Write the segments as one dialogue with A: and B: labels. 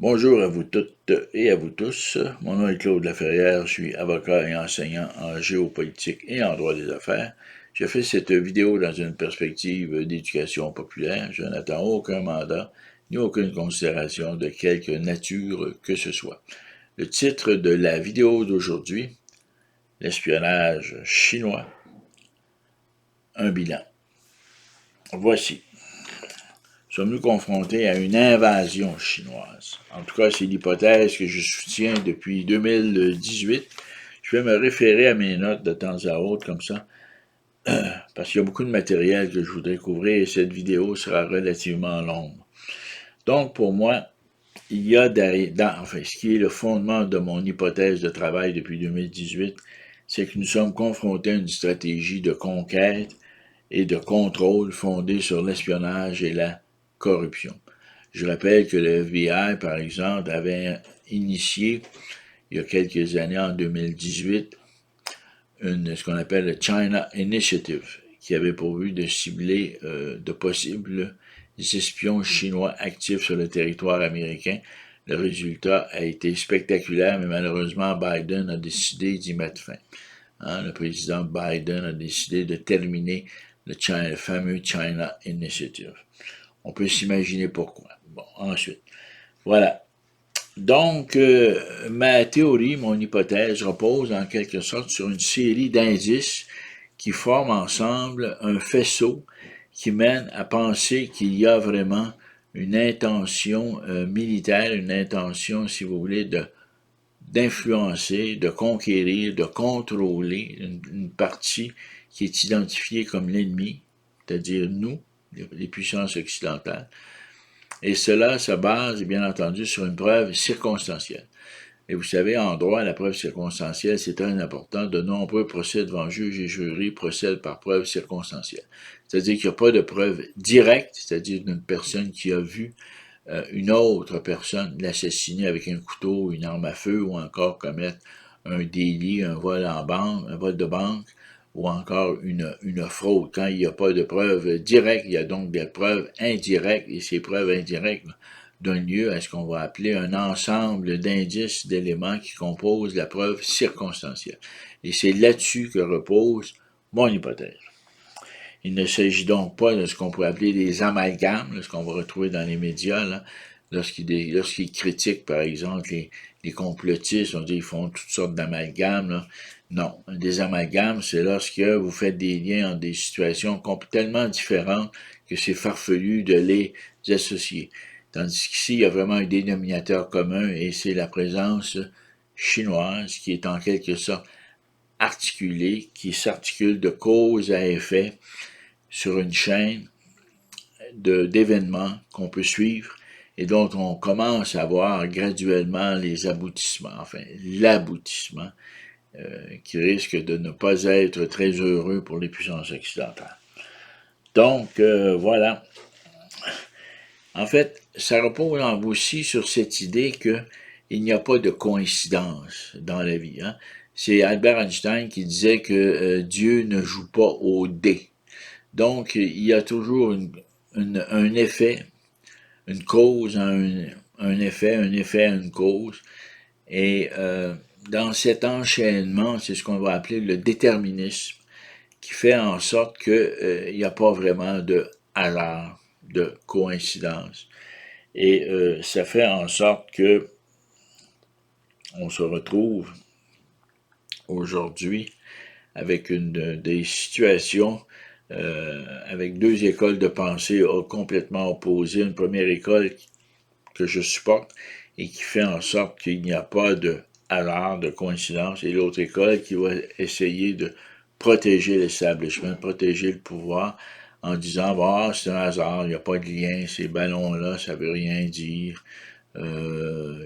A: Bonjour à vous toutes et à vous tous. Mon nom est Claude Laferrière, je suis avocat et enseignant en géopolitique et en droit des affaires. Je fais cette vidéo dans une perspective d'éducation populaire. Je n'attends aucun mandat ni aucune considération de quelque nature que ce soit. Le titre de la vidéo d'aujourd'hui, l'espionnage chinois, un bilan. Voici. Sommes-nous confrontés à une invasion chinoise? En tout cas, c'est l'hypothèse que je soutiens depuis 2018. Je vais me référer à mes notes de temps à autre comme ça, parce qu'il y a beaucoup de matériel que je voudrais couvrir et cette vidéo sera relativement longue. Donc, pour moi, il y a ce qui est le fondement de mon hypothèse de travail depuis 2018, c'est que nous sommes confrontés à une stratégie de conquête et de contrôle fondée sur l'espionnage et la corruption. Je rappelle que le FBI, par exemple, avait initié, il y a quelques années, en 2018, ce qu'on appelle le China Initiative, qui avait pour but de cibler de possibles espions chinois actifs sur le territoire américain. Le résultat a été spectaculaire, mais malheureusement, Biden a décidé d'y mettre fin. Le président Biden a décidé de terminer le fameux China Initiative. On peut s'imaginer pourquoi. Bon, ensuite. Voilà. Donc, ma théorie, mon hypothèse repose en quelque sorte sur une série d'indices qui forment ensemble un faisceau qui mène à penser qu'il y a vraiment une intention militaire, une intention, si vous voulez, d'influencer, de conquérir, de contrôler une partie qui est identifiée comme l'ennemi, c'est-à-dire nous, les puissances occidentales. Et cela se base, bien entendu, sur une preuve circonstancielle. Et vous savez, en droit, la preuve circonstancielle, c'est très important. De nombreux procès devant juge et jury procèdent par preuve circonstancielle. C'est-à-dire qu'il n'y a pas de preuve directe, c'est-à-dire d'une personne qui a vu une autre personne l'assassiner avec un couteau, une arme à feu, ou encore commettre un délit, un vol en banque, un vol de banque, ou encore une fraude. Quand il n'y a pas de preuves directes, il y a donc des preuves indirectes, et ces preuves indirectes donnent lieu à ce qu'on va appeler un ensemble d'indices, d'éléments qui composent la preuve circonstancielle. Et c'est là-dessus que repose mon hypothèse. Il ne s'agit donc pas de ce qu'on pourrait appeler des amalgames, ce qu'on va retrouver dans les médias, là, lorsqu'ils critiquent, par exemple, les complotistes, on dit qu'ils font toutes sortes d'amalgames. Non, des amalgames, c'est lorsque vous faites des liens entre des situations tellement différentes que c'est farfelu de les associer. Tandis qu'ici, il y a vraiment un dénominateur commun et c'est la présence chinoise qui est en quelque sorte articulée, qui s'articule de cause à effet sur une chaîne d'événements qu'on peut suivre et dont on commence à voir graduellement les aboutissements, enfin l'aboutissement qui risque de ne pas être très heureux pour les puissances occidentales. Donc, voilà. En fait, ça repose aussi sur cette idée qu'il n'y a pas de coïncidence dans la vie. C'est Albert Einstein qui disait que Dieu ne joue pas au dé. Donc, il y a toujours un effet, une cause, un effet à une cause. Et dans cet enchaînement, c'est ce qu'on va appeler le déterminisme, qui fait en sorte qu'il n'y a pas vraiment de hasard, de coïncidence. Et ça fait en sorte que on se retrouve aujourd'hui avec des situations avec deux écoles de pensée complètement opposées. Une première école que je supporte et qui fait en sorte qu'il n'y a pas de hasard, de coïncidence, et l'autre école qui va essayer de protéger l'establishment, de protéger le pouvoir en disant bah, c'est un hasard, il n'y a pas de lien, ces ballons-là, ça veut rien dire,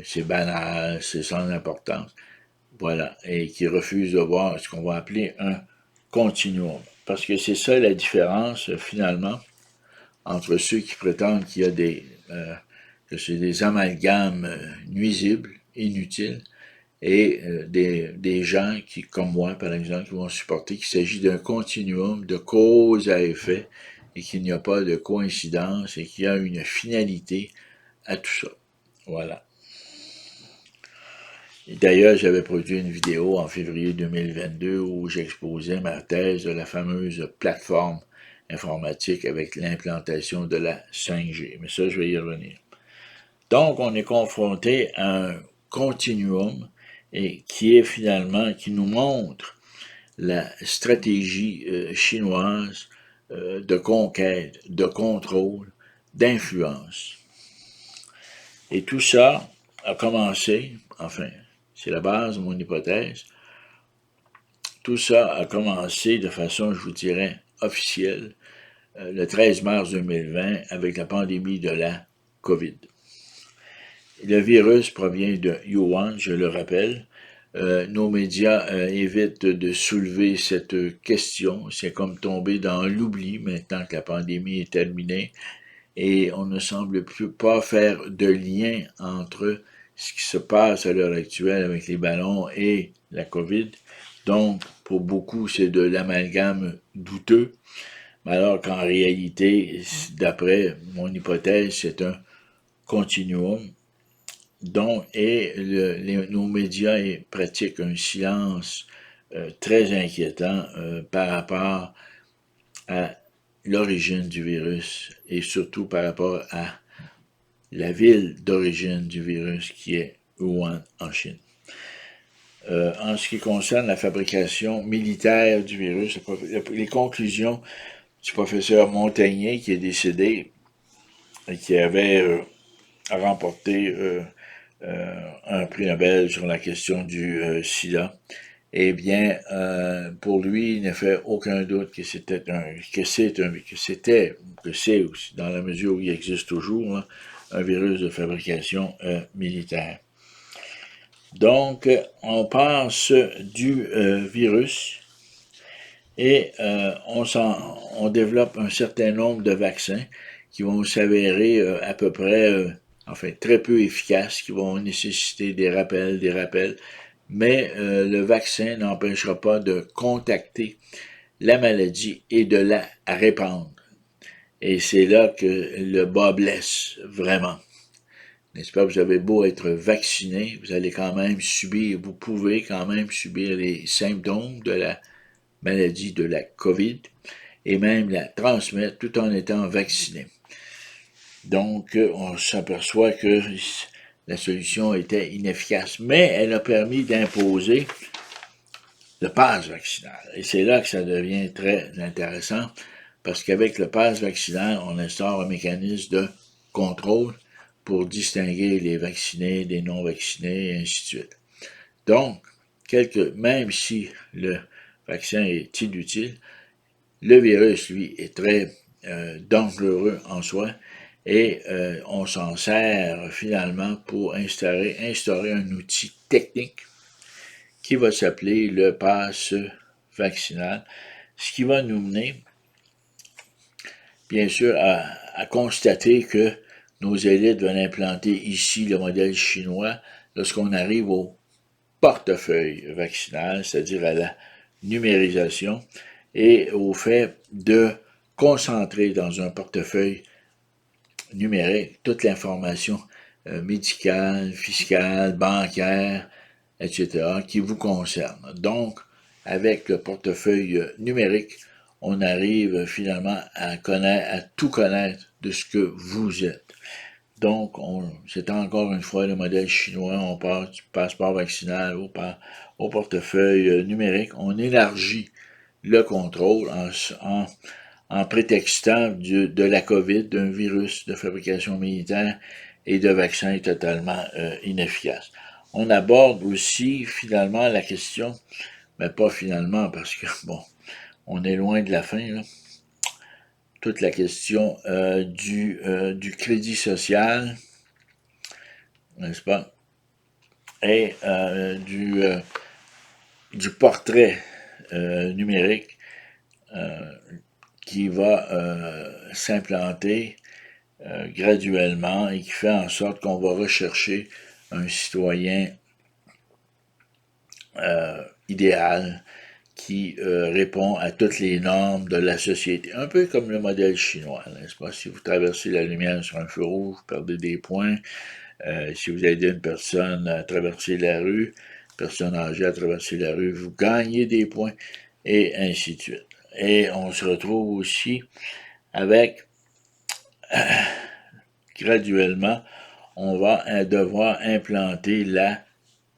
A: c'est banal, c'est sans importance. Voilà, et qui refuse de voir ce qu'on va appeler un continuum. Parce que c'est ça la différence, finalement, entre ceux qui prétendent qu'il y a que c'est des amalgames nuisibles, inutiles, et des gens qui, comme moi, par exemple, qui vont supporter qu'il s'agit d'un continuum de cause à effet et qu'il n'y a pas de coïncidence et qu'il y a une finalité à tout ça. Voilà. D'ailleurs, j'avais produit une vidéo en février 2022 où j'exposais ma thèse de la fameuse plateforme informatique avec l'implantation de la 5G. Mais ça, je vais y revenir. Donc, on est confronté à un continuum et qui est finalement, qui nous montre la stratégie chinoise de conquête, de contrôle, d'influence. Et tout ça a commencé, enfin, c'est la base de mon hypothèse, tout ça a commencé de façon, je vous dirais, officielle, le 13 mars 2020 avec la pandémie de la COVID. Le virus provient de Wuhan, je le rappelle. Nos médias évitent de soulever cette question. C'est comme tomber dans l'oubli maintenant que la pandémie est terminée et on ne semble plus pas faire de lien entre ce qui se passe à l'heure actuelle avec les ballons et la COVID. Donc, pour beaucoup, c'est de l'amalgame douteux, alors qu'en réalité, d'après mon hypothèse, c'est un continuum. Donc, nos médias pratiquent un silence très inquiétant par rapport à l'origine du virus et surtout par rapport à la ville d'origine du virus qui est Wuhan en Chine. En ce qui concerne la fabrication militaire du virus, les conclusions du professeur Montagnier qui est décédé et qui avait remporté un prix Nobel sur la question du sida, eh bien, pour lui, il ne fait aucun doute que c'est aussi, dans la mesure où il existe toujours, hein, un virus de fabrication militaire. Donc, on passe du virus et on développe un certain nombre de vaccins qui vont s'avérer à peu près, enfin très peu efficaces, qui vont nécessiter des rappels, mais le vaccin n'empêchera pas de contacter la maladie et de la répandre. Et c'est là que le bas blesse, vraiment. N'est-ce pas? Vous avez beau être vacciné, vous allez quand même vous pouvez quand même subir les symptômes de la maladie de la COVID et même la transmettre tout en étant vacciné. Donc, on s'aperçoit que la solution était inefficace, mais elle a permis d'imposer le pass vaccinal. Et c'est là que ça devient très intéressant, parce qu'avec le pass vaccinal, on instaure un mécanisme de contrôle pour distinguer les vaccinés des non-vaccinés, et ainsi de suite. Donc, même si le vaccin est inutile, le virus, lui, est très dangereux en soi et on s'en sert finalement pour instaurer un outil technique qui va s'appeler le pass vaccinal, ce qui va nous mener, bien sûr, à constater que nos élites veulent implanter ici le modèle chinois lorsqu'on arrive au portefeuille vaccinal, c'est-à-dire à la numérisation et au fait de concentrer dans un portefeuille numérique toute l'information médicale, fiscale, bancaire, etc., qui vous concerne. Donc, avec le portefeuille numérique, on arrive finalement à tout connaître de ce que vous êtes. Donc, c'est encore une fois le modèle chinois, on part du passeport vaccinal au portefeuille numérique, on élargit le contrôle en prétextant de la COVID, d'un virus de fabrication militaire et de vaccins totalement inefficaces. On aborde aussi finalement la question, mais pas finalement parce que, bon, on est loin de la fin, là, toute la question du crédit social, n'est-ce pas, et du portrait numérique qui va s'implanter graduellement et qui fait en sorte qu'on va rechercher un citoyen idéal qui répond à toutes les normes de la société. Un peu comme le modèle chinois, n'est-ce pas? Si vous traversez la lumière sur un feu rouge, vous perdez des points. Si vous aidez une personne à traverser la rue, personne âgée à traverser la rue, vous gagnez des points, et ainsi de suite. Et on se retrouve aussi avec, graduellement, on va devoir implanter la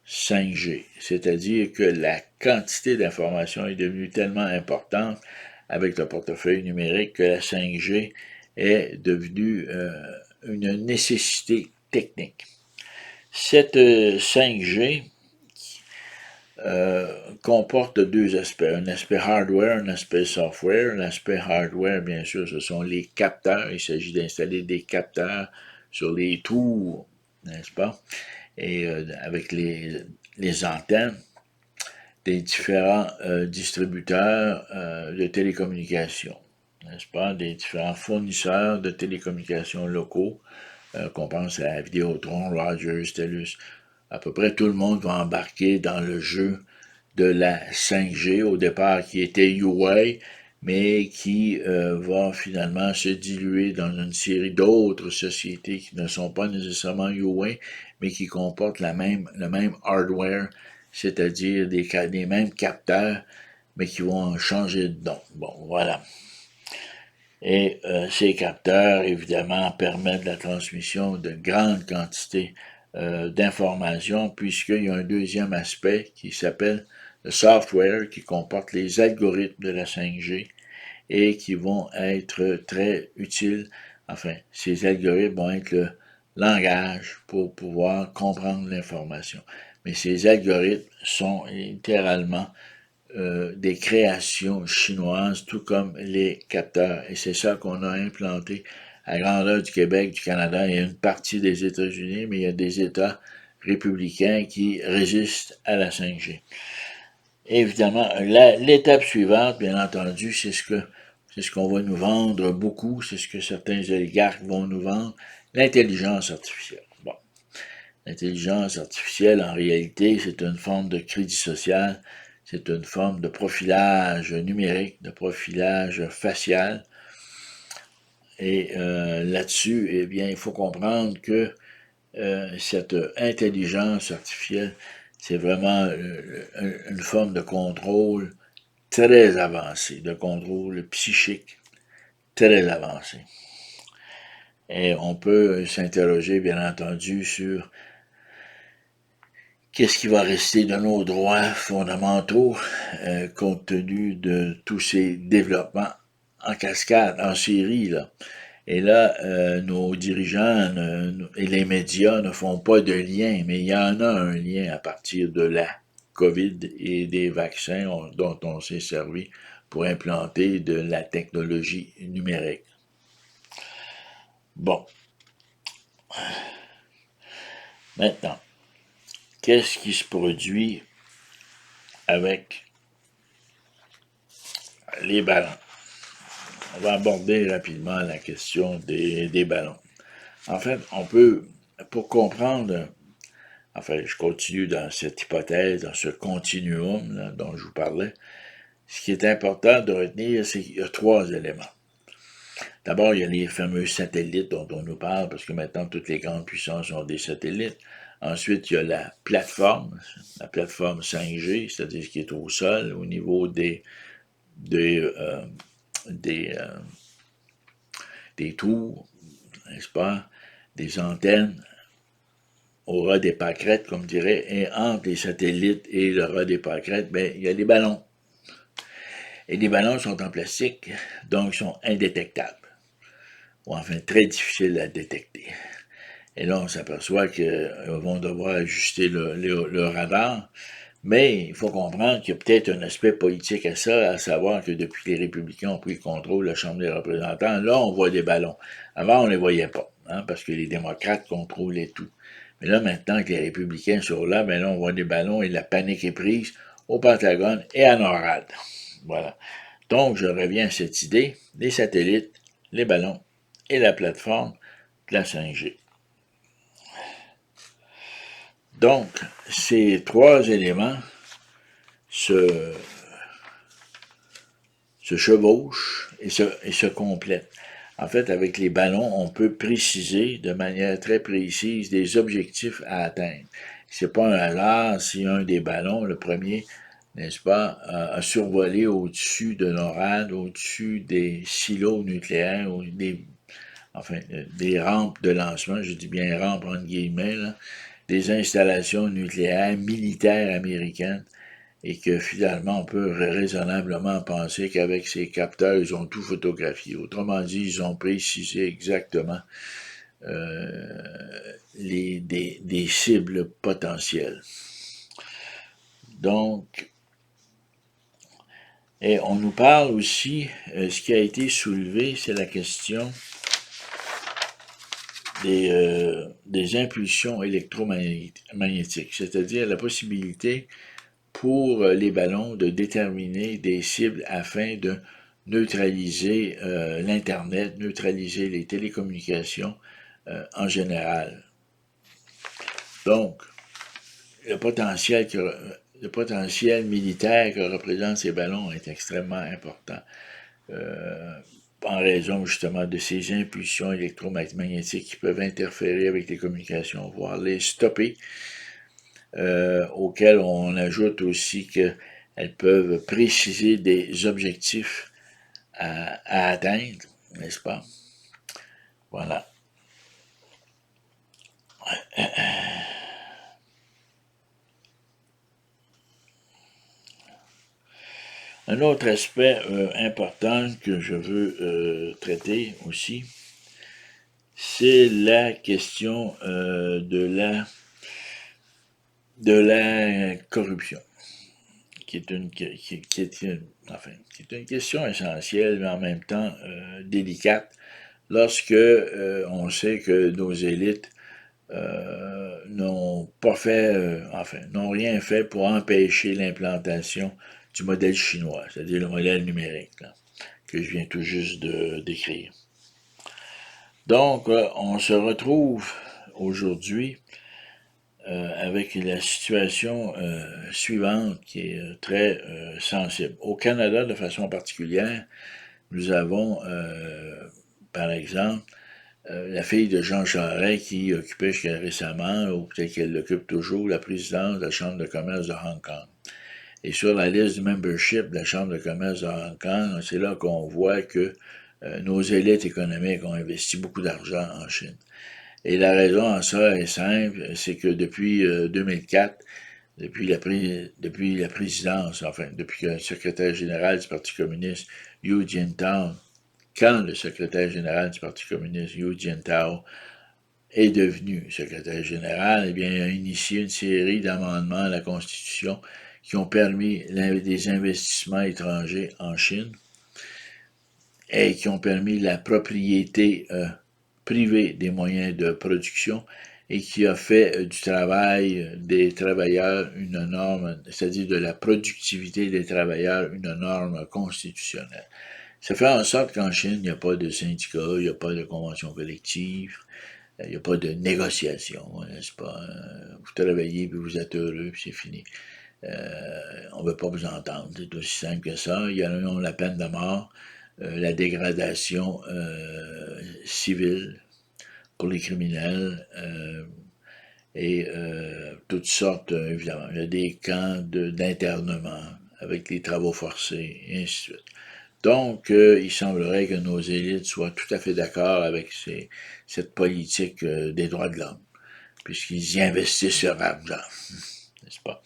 A: 5G, c'est-à-dire que la quantité d'informations est devenue tellement importante avec le portefeuille numérique que la 5G est devenue une nécessité technique. Cette 5G comporte deux aspects, un aspect hardware, un aspect software. L'aspect hardware, bien sûr, ce sont les capteurs. Il s'agit d'installer des capteurs sur les tours, n'est-ce pas? Et avec les antennes des différents distributeurs de télécommunications, n'est-ce pas? Des différents fournisseurs de télécommunications locaux, qu'on pense à Vidéotron, Rogers, TELUS. À peu près tout le monde va embarquer dans le jeu de la 5G, au départ qui était Huawei, mais qui va finalement se diluer dans une série d'autres sociétés qui ne sont pas nécessairement Huawei, mais qui comportent le même hardware, c'est-à-dire des mêmes capteurs, mais qui vont changer de nom. Bon, voilà. Et ces capteurs, évidemment, permettent la transmission de grandes quantités d'informations, puisqu'il y a un deuxième aspect qui s'appelle le software, qui comporte les algorithmes de la 5G et qui vont être très utiles. Enfin, ces algorithmes vont être le langage pour pouvoir comprendre l'information. Mais ces algorithmes sont littéralement des créations chinoises, tout comme les capteurs. Et c'est ça qu'on a implanté à grandeur du Québec, du Canada. Il y a une partie des États-Unis, mais il y a des États républicains qui résistent à la 5G. Évidemment, l'étape suivante, bien entendu, c'est ce qu'on va nous vendre beaucoup, c'est ce que certains oligarques vont nous vendre, l'intelligence artificielle. Bon, l'intelligence artificielle, en réalité, c'est une forme de crédit social, c'est une forme de profilage numérique, de profilage facial. Et là-dessus, eh bien, il faut comprendre que cette intelligence artificielle, c'est vraiment une forme de contrôle très avancé, de contrôle psychique très avancé. Et on peut s'interroger, bien entendu, sur qu'est-ce qui va rester de nos droits fondamentaux compte tenu de tous ces développements en cascade, en série, là. Et là, nos dirigeants et les médias ne font pas de lien, mais il y en a un lien à partir de la COVID et des vaccins dont on s'est servi pour implanter de la technologie numérique. Bon. Maintenant, qu'est-ce qui se produit avec les ballons? On va aborder rapidement la question des ballons. En fait, on peut, pour comprendre, enfin, je continue dans cette hypothèse, dans ce continuum là, dont je vous parlais, ce qui est important de retenir, c'est qu'il y a trois éléments. D'abord, il y a les fameux satellites dont on nous parle, parce que maintenant, toutes les grandes puissances ont des satellites. Ensuite, il y a la plateforme 5G, c'est-à-dire ce qui est au sol, au niveau des tours, n'est-ce pas, des antennes, au ras des pâquerettes, comme dirait, et entre les satellites et le ras des pâquerettes, ben, il y a les ballons. Et les ballons sont en plastique, donc sont indétectables, ou enfin très difficiles à détecter. Et là, on s'aperçoit qu'ils vont devoir ajuster le radar, mais il faut comprendre qu'il y a peut-être un aspect politique à ça, à savoir que depuis que les républicains ont pris le contrôle de la Chambre des représentants, là, on voit des ballons. Avant, on ne les voyait pas, hein, parce que les démocrates contrôlaient tout. Mais là, maintenant que les républicains sont là, ben là, on voit des ballons et la panique est prise au Pentagone et à NORAD. Voilà. Donc, je reviens à cette idée, les satellites, les ballons et la plateforme de la 5G. Donc, ces trois éléments se se chevauchent et se complètent. En fait, avec les ballons, on peut préciser de manière très précise des objectifs à atteindre. C'est pas un hasard si un des ballons, le premier, n'est-ce pas, a survolé au-dessus de l'orade, au-dessus des silos nucléaires, ou des rampes de lancement, je dis bien rampes entre guillemets, là, des installations nucléaires militaires américaines, et que finalement on peut raisonnablement penser qu'avec ces capteurs, ils ont tout photographié. Autrement dit, ils ont précisé exactement des cibles potentielles. Donc, et on nous parle aussi, ce qui a été soulevé, c'est la question des impulsions électromagnétiques, c'est-à-dire la possibilité pour les ballons de déterminer des cibles afin de neutraliser l'Internet, neutraliser les télécommunications en général. Donc, le potentiel militaire que représentent ces ballons est extrêmement important. En raison justement de ces impulsions électromagnétiques qui peuvent interférer avec les communications, voire les stopper, auxquelles on ajoute aussi qu'elles peuvent préciser des objectifs à atteindre, n'est-ce pas? Voilà. Un autre aspect important que je veux traiter aussi, c'est la question de la corruption, qui est une question essentielle, mais en même temps délicate, lorsque on sait que nos élites n'ont pas fait, n'ont rien fait pour empêcher l'implantation du modèle chinois, c'est-à-dire le modèle numérique, là, que je viens tout juste de décrire. Donc, on se retrouve aujourd'hui avec la situation suivante qui est très sensible. Au Canada, de façon particulière, nous avons, par exemple, la fille de Jean Charest qui occupait jusqu'à récemment, ou peut-être qu'elle l'occupe toujours, la présidence de la Chambre de commerce de Hong Kong. Et sur la liste du membership de la Chambre de commerce de Hong Kong, c'est là qu'on voit que nos élites économiques ont investi beaucoup d'argent en Chine. Et la raison en ça est simple, c'est que depuis 2004, depuis la présidence, depuis que le secrétaire général du Parti communiste, Hu Jintao, quand le secrétaire général du Parti communiste, Hu Jintao, est devenu secrétaire général, eh bien, il a initié une série d'amendements à la Constitution qui ont permis des investissements étrangers en Chine et qui ont permis la propriété privée des moyens de production et qui a fait du travail des travailleurs une norme, c'est-à-dire de la productivité des travailleurs une norme constitutionnelle. Ça fait en sorte qu'en Chine, il n'y a pas de syndicat, il n'y a pas de convention collective, il n'y a pas de négociation, n'est-ce pas? Vous travaillez, puis vous êtes heureux, puis c'est fini. On ne veut pas vous entendre, c'est aussi simple que ça. Il y a la peine de mort, la dégradation civile pour les criminels, et toutes sortes, évidemment. Il y a des camps d'internement avec les travaux forcés, et ainsi de suite. Donc, il semblerait que nos élites soient tout à fait d'accord avec cette politique des droits de l'homme, puisqu'ils y investissent leur argent, n'est-ce pas?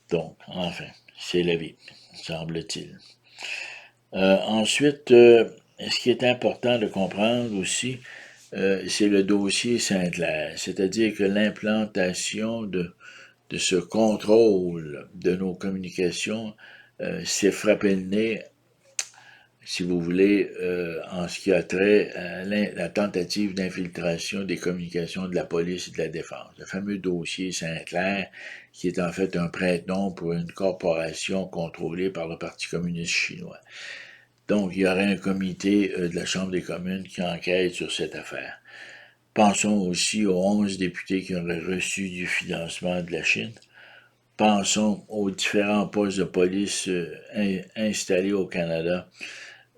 A: Donc, enfin, c'est la vie, semble-t-il. Ensuite, ce qui est important de comprendre aussi, c'est le dossier Sainte-Claire, c'est-à-dire que l'implantation de ce contrôle de nos communications s'est frappé le nez, si vous voulez, en ce qui a trait à la tentative d'infiltration des communications de la police et de la défense. Le fameux dossier Sainte-Claire, qui est en fait un prête-nom pour une corporation contrôlée par le Parti communiste chinois. Donc, il y aurait un comité de la Chambre des communes qui enquête sur cette affaire. Pensons aussi aux 11 députés qui auraient reçu du financement de la Chine. Pensons aux différents postes de police installés au Canada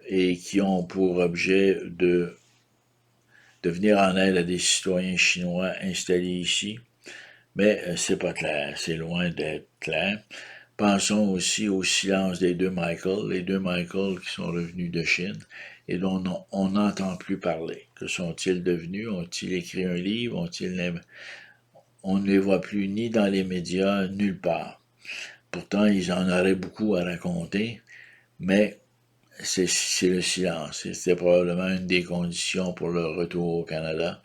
A: et qui ont pour objet de venir en aide à des citoyens chinois installés ici. Mais c'est pas clair, c'est loin d'être clair. Pensons aussi au silence des deux Michael, les deux Michael qui sont revenus de Chine et dont on n'entend plus parler. Que sont-ils devenus? Ont-ils écrit un livre? On ne les voit plus ni dans les médias, nulle part. Pourtant, ils en auraient beaucoup à raconter, mais c'est le silence. C'était probablement une des conditions pour leur retour au Canada.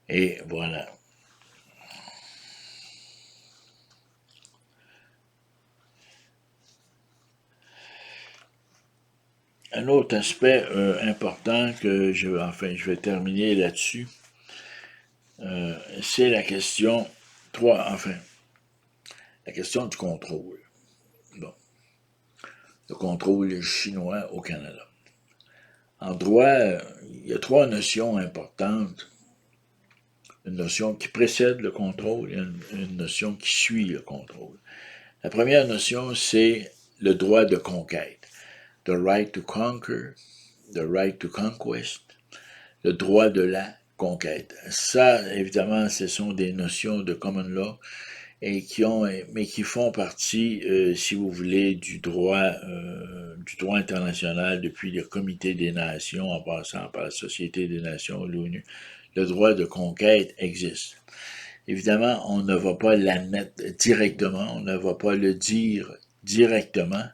A: Et voilà. Un autre aspect important que je vais terminer là-dessus, c'est la question la question du contrôle. Bon, le contrôle chinois au Canada. En droit, il y a trois notions importantes. Une notion qui précède le contrôle et une notion qui suit le contrôle. La première notion, c'est le droit de conquête. The right to conquer, the right to conquest, le droit de la conquête. Ça, évidemment, ce sont des notions de common law mais qui font partie, si vous voulez, du droit international depuis le Comité des Nations en passant par la Société des Nations, l'ONU. Le droit de conquête existe. Évidemment, on ne va pas l'admettre directement, on ne va pas le dire directement,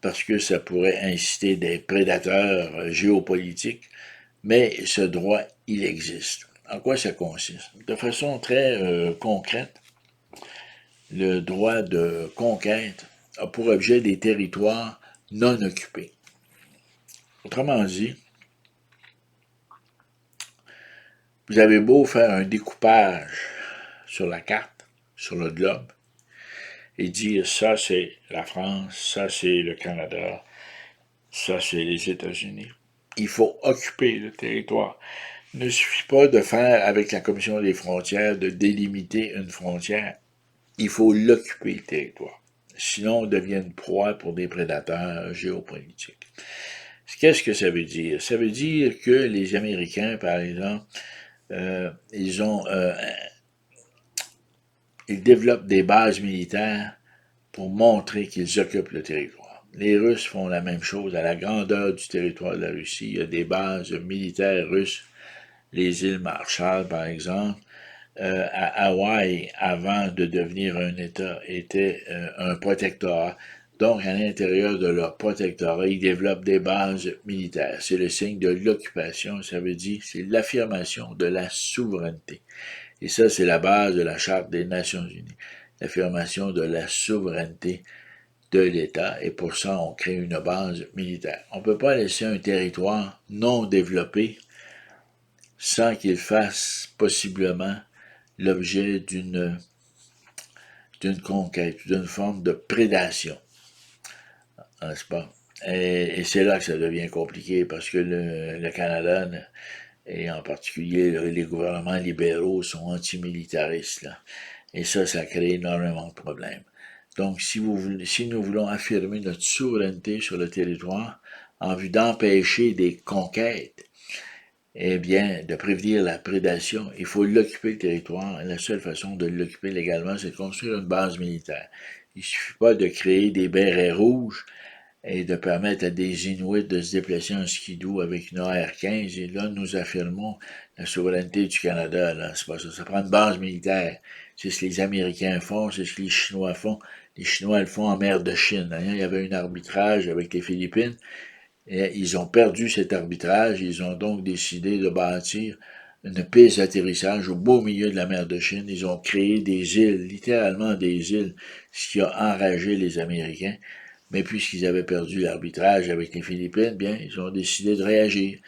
A: parce que ça pourrait inciter des prédateurs géopolitiques, mais ce droit, il existe. En quoi ça consiste? De façon très concrète, le droit de conquête a pour objet des territoires non occupés. Autrement dit, vous avez beau faire un découpage sur la carte, sur le globe, et dire ça c'est la France, ça c'est le Canada, ça c'est les États-Unis. Il faut occuper le territoire. Il ne suffit pas de faire avec la Commission des frontières, de délimiter une frontière. Il faut l'occuper, le territoire. Sinon, on devient une proie pour des prédateurs géopolitiques. Qu'est-ce que ça veut dire? Ça veut dire que les Américains, par exemple, ils développent des bases militaires pour montrer qu'ils occupent le territoire. Les Russes font la même chose à la grandeur du territoire de la Russie. Il y a des bases militaires russes, les îles Marshall, par exemple. À Hawaï, avant de devenir un État, était un protectorat. Donc, à l'intérieur de leur protectorat, ils développent des bases militaires. C'est le signe de l'occupation, ça veut dire c'est l'affirmation de la souveraineté. Et ça, c'est la base de la Charte des Nations Unies, l'affirmation de la souveraineté de l'État, et pour ça, on crée une base militaire. On ne peut pas laisser un territoire non développé sans qu'il fasse possiblement l'objet d'une conquête, d'une forme de prédation, n'est-ce pas? Et c'est là que ça devient compliqué, parce que le Canada, et en particulier les gouvernements libéraux, sont antimilitaristes, là. Et ça crée énormément de problèmes. Donc, si nous voulons affirmer notre souveraineté sur le territoire en vue d'empêcher des conquêtes, eh bien, de prévenir la prédation, il faut l'occuper le territoire. Et la seule façon de l'occuper légalement, c'est de construire une base militaire. Il ne suffit pas de créer des bérets rouges et de permettre à des Inuits de se déplacer en skidoo avec une AR-15. Et là, nous affirmons la souveraineté du Canada. Là, c'est pas ça. Ça prend une base militaire. C'est ce que les Américains font, c'est ce que les Chinois font. Les Chinois le font en mer de Chine. Il y avait un arbitrage avec les Philippines. Et ils ont perdu cet arbitrage, ils ont donc décidé de bâtir une piste d'atterrissage au beau milieu de la mer de Chine. Ils ont créé des îles, littéralement des îles, ce qui a enragé les Américains. Mais puisqu'ils avaient perdu l'arbitrage avec les Philippines, bien, ils ont décidé de réagir.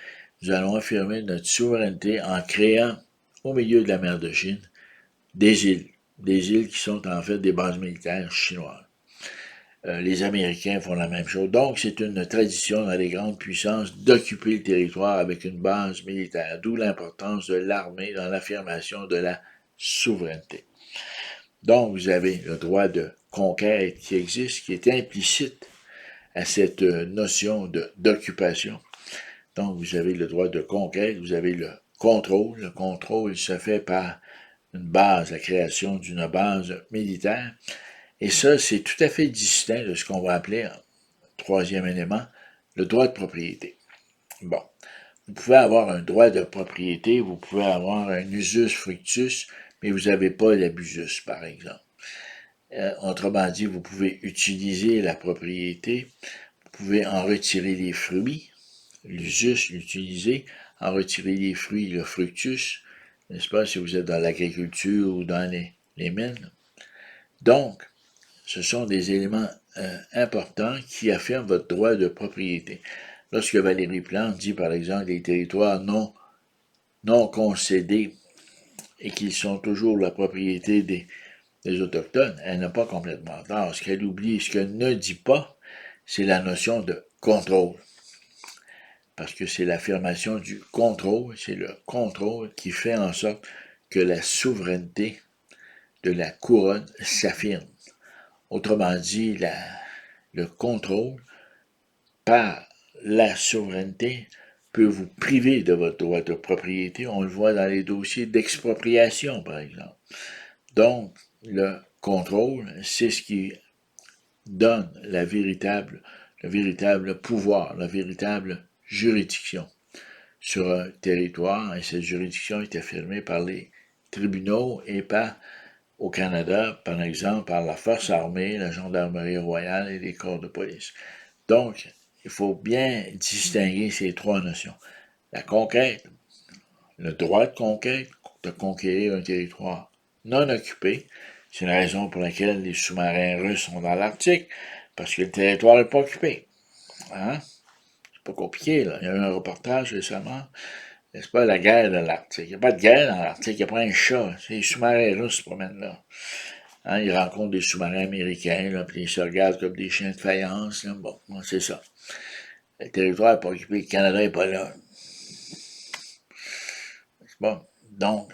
A: Nous allons affirmer notre souveraineté en créant, au milieu de la mer de Chine, des îles qui sont en fait des bases militaires chinoises. Les Américains font la même chose. Donc, c'est une tradition dans les grandes puissances d'occuper le territoire avec une base militaire, d'où l'importance de l'armée dans l'affirmation de la souveraineté. Donc, vous avez le droit de conquête qui existe, qui est implicite à cette notion d'occupation. Donc, vous avez le droit de conquête, vous avez le contrôle. Le contrôle se fait par une base, la création d'une base militaire. Et ça, c'est tout à fait distinct de ce qu'on va appeler, troisième élément, le droit de propriété. Bon, vous pouvez avoir un droit de propriété, vous pouvez avoir un usus fructus, mais vous n'avez pas l'abusus, par exemple. Autrement dit, vous pouvez utiliser la propriété, vous pouvez en retirer les fruits, l'usus, l'utiliser, en retirer les fruits, le fructus, n'est-ce pas, si vous êtes dans l'agriculture ou dans les mines. Donc, ce sont des éléments importants qui affirment votre droit de propriété. Lorsque Valérie Plante dit, par exemple, les territoires non concédés et qu'ils sont toujours la propriété des Autochtones, elle n'a pas complètement tort. Ce qu'elle oublie, ce qu'elle ne dit pas, c'est la notion de contrôle. Parce que c'est l'affirmation du contrôle, c'est le contrôle qui fait en sorte que la souveraineté de la couronne s'affirme. Autrement dit, le contrôle par la souveraineté peut vous priver de votre droit de propriété. On le voit dans les dossiers d'expropriation, par exemple. Donc, le contrôle, c'est ce qui donne le véritable pouvoir, la véritable juridiction sur un territoire, et cette juridiction est affirmée par les tribunaux et au Canada, par exemple, par la force armée, la gendarmerie royale et les corps de police. Donc, il faut bien distinguer ces trois notions. La conquête, le droit de conquérir un territoire non occupé. C'est la raison pour laquelle les sous-marins russes sont dans l'Arctique, parce que le territoire n'est pas occupé. Hein? C'est pas compliqué, là. Il y a eu un reportage récemment, n'est-ce pas, la guerre de l'Arctique. Il n'y a pas de guerre dans l'Arctique, il n'y a pas un chat. C'est les sous-marins russes qui se promènent là. Hein, ils rencontrent des sous-marins américains, là, puis ils se regardent comme des chiens de faïence. Là. Bon, c'est ça. Le territoire n'est pas occupé, le Canada n'est pas là. Bon. Donc,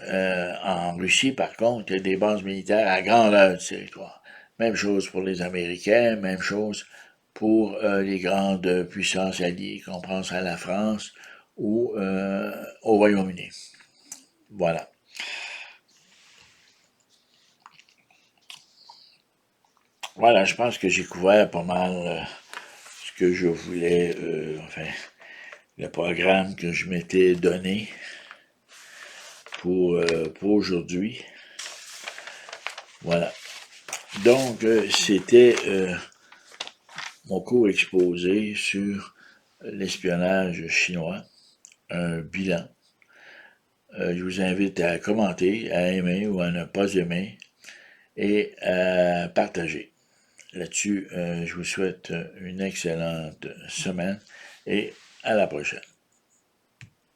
A: en Russie, par contre, il y a des bases militaires à grandeur du territoire. Même chose pour les Américains, même chose pour les grandes puissances alliées, qu'on pense à la France ou au Royaume-Uni. Voilà. Voilà, je pense que j'ai couvert pas mal ce que je voulais, enfin, le programme que je m'étais donné pour aujourd'hui. Voilà. Donc, c'était mon cours exposé sur l'espionnage chinois, un bilan. Je vous invite à commenter, à aimer ou à ne pas aimer et à partager. Là-dessus, je vous souhaite une excellente semaine et à la prochaine.